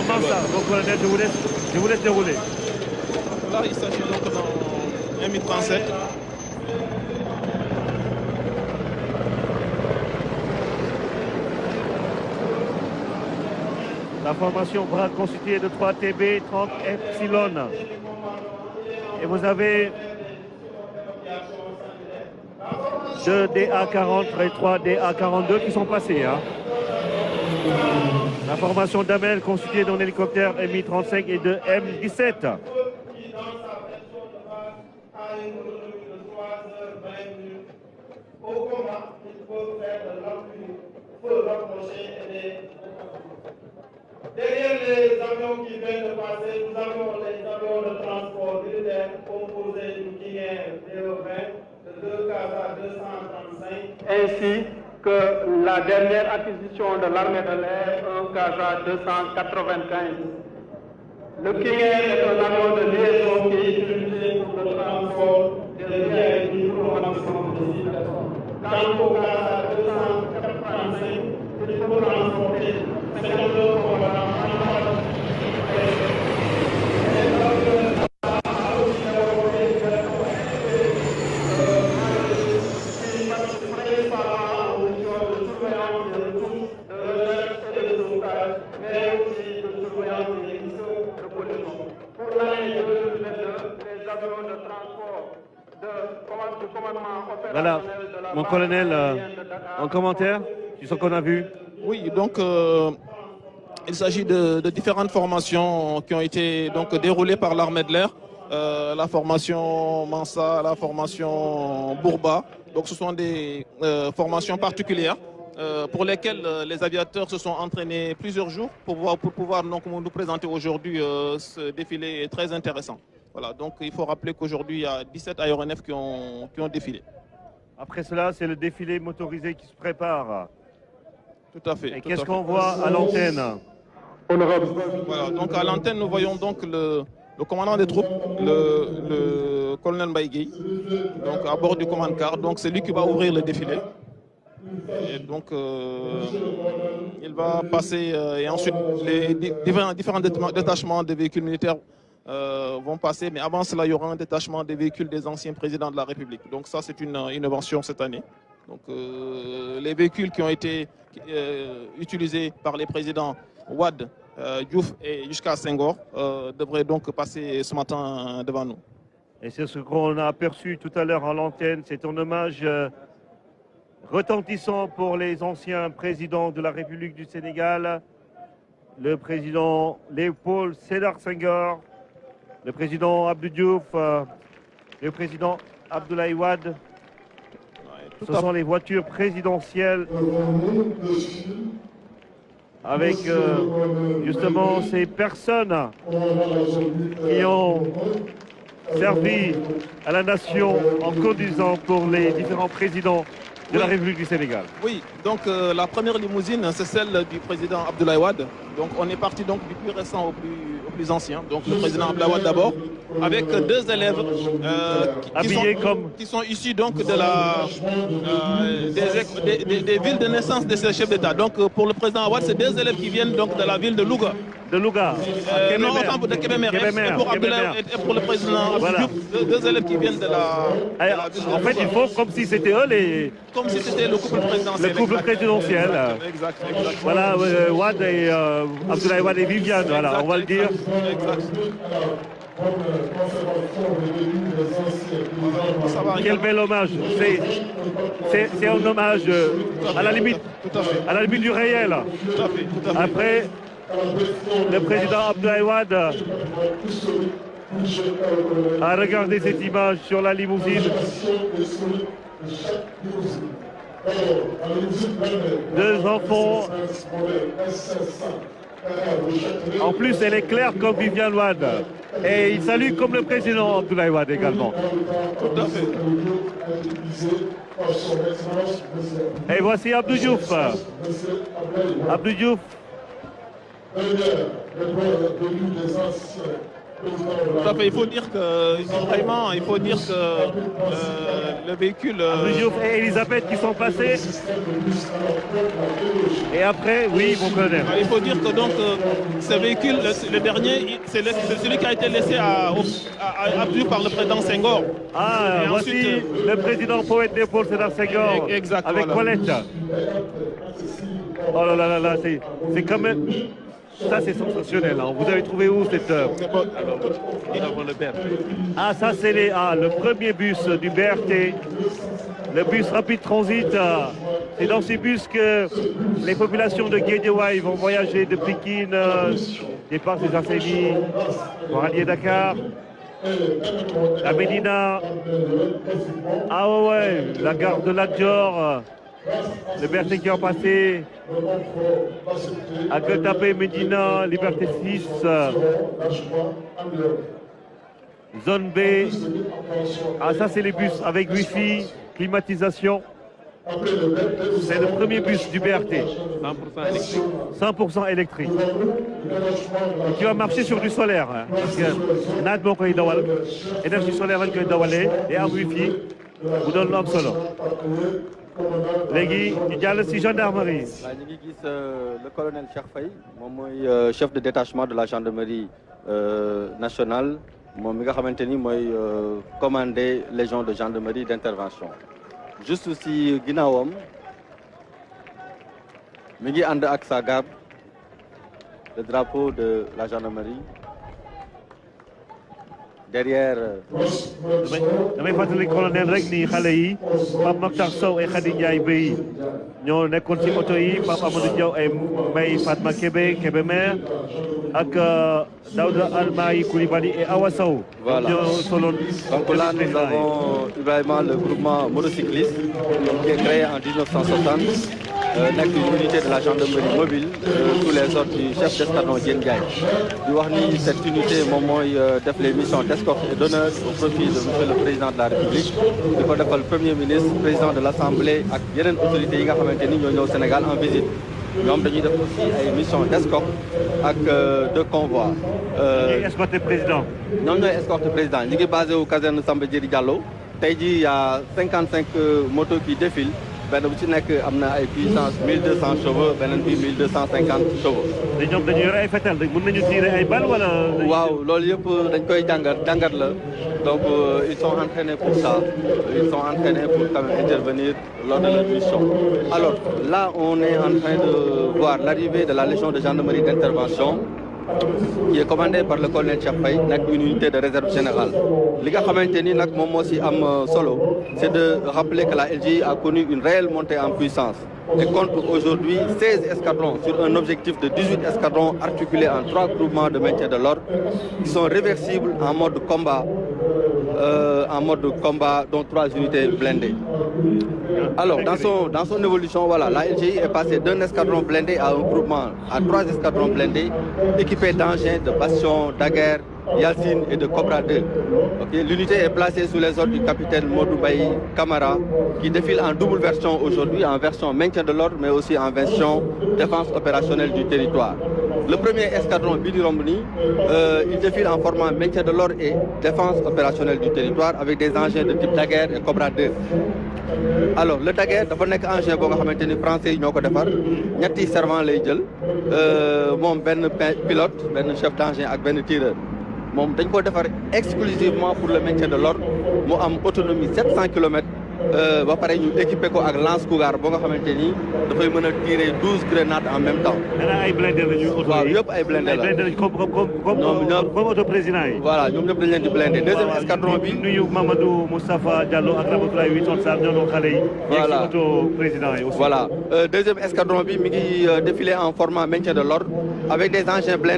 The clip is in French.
Comment ça, mon colonel, je vous laisse dérouler. Là, il s'agit donc d'un M37. La formation bras constituée de 3 TB, 30 Epsilon. Et vous avez 2 DA40 et 3 DA42 qui sont passés. Hein. La formation d'Amel constituée d'un hélicoptère Mi-35 et de M-17. Derrière les avions qui viennent de passer, nous avons les avions de transport militaire composés du King-Air DO-20, de 2 Casa 235, ainsi que la dernière acquisition de l'armée de l'air, un Casa 295. Le King-Air est un avion de liaison qui est utilisé pour le transport des biens et du maximum de 6 personnes. Quant au Casa 285, il faut transporter 52 combattants. Voilà, mon colonel, en commentaire sur ce qu'on a vu. Oui, donc il s'agit de différentes formations qui ont été donc déroulées par l'armée de l'air. La formation Mansa, la formation Bourba. Donc ce sont des formations particulières pour lesquelles les aviateurs se sont entraînés plusieurs jours pour pouvoir donc, nous présenter aujourd'hui ce défilé très intéressant. Voilà, donc il faut rappeler qu'aujourd'hui il y a 17 aéronefs qui ont défilé. Après cela, c'est le défilé motorisé qui se prépare. Tout à fait. Et qu'est-ce qu'on voit à l'antenne? Voilà, donc à l'antenne, nous voyons donc le commandant des troupes, le colonel Mbaïgui, donc à bord du command-car. Donc c'est lui qui va ouvrir le défilé. Et donc il va passer et ensuite les différents détachements des véhicules militaires vont passer, mais avant cela, il y aura un détachement des véhicules des anciens présidents de la République. Donc ça, c'est une innovation cette année. Donc les véhicules qui ont été utilisés par les présidents Wade, Diouf et jusqu'à Senghor devraient donc passer ce matin devant nous. Et c'est ce qu'on a aperçu tout à l'heure à l'antenne, c'est un hommage retentissant pour les anciens présidents de la République du Sénégal, le président Léopold Sédar Senghor, le président Abdou Diouf, le président Abdoulaye Wade. Ce sont les voitures présidentielles avec justement ces personnes qui ont servi à la nation en conduisant pour les différents présidents de la République du Sénégal. Oui, donc la première limousine, c'est celle du président Abdoulaye Wade. Donc on est parti donc du plus récent au plus ancien, donc le président Abdoulaye Wade d'abord, avec 2 élèves qui sont issus donc de des villes de naissance de ces chefs d'État. Donc pour le président Wade, c'est 2 élèves qui viennent donc de la ville de Louga. De Louga. Non, de Kébémer. Et pour Abdoulaye et pour le président voilà. 2 élèves qui viennent de la ville de En fait, il faut comme si c'était eux les... Comme si c'était le couple présidentiel. Le couple présidentiel. Exact. Voilà, Wade et Abdoulaye Wade et Viviane, voilà, exact, on va le dire. Exact. Quel bel hommage. C'est un hommage à la limite, à la limite du réel. Tout à fait. Après, le président Abdoulaye Wade a regardé cette image sur la limousine. 2 enfants. En plus, elle est claire comme Viviane Wade. Et il salue comme le président Abdoulaye Wade également. Tout à fait. Et voici Abdou Diouf. Abdou Diouf. Tout à fait, il faut dire que vraiment, il faut dire que le véhicule. Abdou Diouf et Elisabeth qui sont passés. Et après, oui, mon colonel. Il faut dire que donc ce véhicule, le dernier, c'est celui qui a été laissé à par le président Senghor. Ah, et voici ensuite, le président poète Léopold Sédar Senghor exact, avec voilà. Colette. Oh là là là là, c'est quand même... Ça, c'est sensationnel. Hein. Vous avez trouvé où cette œuvre? Ah, ça, c'est le premier bus du BRT. Le bus rapide transit. C'est dans ces bus que les populations de Guédiawaye vont voyager de Pékin, départ des Assemi, pour allier Dakar. La Médina. Ah ouais, la gare de Lat-Dior. Le BRT qui est passé à Gueule-Tapée, Médina, Liberté 6, zone B. Ah, ça, c'est les bus avec Wi-Fi, climatisation. C'est le premier bus du BRT. 100% électrique. 100% électrique. Qui va marcher sur du solaire. Hein, parce que naaj moo koy dawal énergie solaire lañ koy dawalee et am Wi-Fi bu doon lu am solo. léegi ñu jàll si gendarmerie. waaw ñu ngi gis le colonel Cheikh Faye moom mooy chef de détachement de la gendarmerie nationale moom mi nga xamante ni mooy commandé légion de gendarmerie d'intervention. juste si ginnaawam mi ngi ànd ak sa garde le drapeau de la gendarmerie. derrière. damay fàttali colonel rek ni xale yi Pape Makhtar Sow et Khady Ndiaye Bey ñoo nekkoon ci oto yi Pape Amadou Diaw ay Mbaye Fatma Kébémer ak Daouda Almayi Koulibaly et Awa Sow. Voilà. Donc là, nous avons Ibrahima, le groupement motocycliste qui est créé en 1960. Nekk une unité de la gendarmerie mobile sous les ordres du chef d'escadron Diène Ndiaye. di wax ni cette unité moom mooy def les missions d'escorte et d'honneur au profit de monsieur le président de la République di ko defal premier ministre président de l'Assemblée ak yeneen autorités yi nga xamante ni ñoo ñëw Sénégal en visite. ñoom dañuy def aussi ay missions d'escorte ak de convoi. ñuy escorter président. ñoom ñooy escorter président ñu ngi basé wu caserne Samba Diéry Diallo tey jii y a 55 motos qui défilent. benn bu ci nekk am na ay puissance 1200 chevaux beneen bi 1250 chevaux. te ñoom dañuy yore ay fetal mën nañu tirer ay balles wala. waaw loolu yëpp dañ koy jàngat la donc ils sont entraînés pour ça ils sont entraînés pour quand même intervenir lors de leur mission. alors là on est en train de voir l'arrivée de la légion de gendarmerie d'intervention qui est commandée par le colonel Cheikh Faye nekk une unité de réserve générale. li nga xamante ni nag moom moo si am solo c'est de rappeler que la LGI a connu une réelle montée en puissance et compte aujourd'hui 16 escadrons sur un objectif de 18 escadrons articulés en 3 groupements de maintien de l'ordre qui sont réversibles en mode combat dont 3 unités blindées. Alors dans son évolution, voilà, la LGI est passée d'un escadron blindé à un groupement à 3 escadrons blindés équipés d'engins, de bastions, daguerres, Yacine et de Cobra 2. Okay. L'unité est placée sous les ordres du capitaine Modou Baye Camara qui défile en double version aujourd'hui, en version maintien de l'ordre mais aussi en version défense opérationnelle du territoire. Le premier escadron Bidi Romboni, il défile en format maintien de l'ordre et défense opérationnelle du territoire avec des engins de type Daguerre et Cobra 2. Alors le Daguerre dafa nekk engin boo nga xamante ni français yi ñoo ko defar ñetti servant lay jël moom benn pilote benn chef d'engin ak benn tireur moom dañ ko defar exclusivement pour le maintien de l'ordre mu am autonomie 700 kilomètres ba pare ñu équipé ko ak lance Cougar boo nga xamante ni dafay mën a tirer 12 grenades en même temps. dana ay blindé la ñu auto yi. waaw yëpp ay blindé la. ay blindé comme auto président yi. voilà ñoom ñëpp dañ leen di blindé. deuxième escadron bi nuyu Mamadou Moustapha Diallo ak Ramatoulaye Wilson Sarr ñoo doon xale yi. voilà yegg si auto président yi aussi. voilà deuxième escadron bi mi ngi défilé en format maintien de l'ordre avec des engins blindés.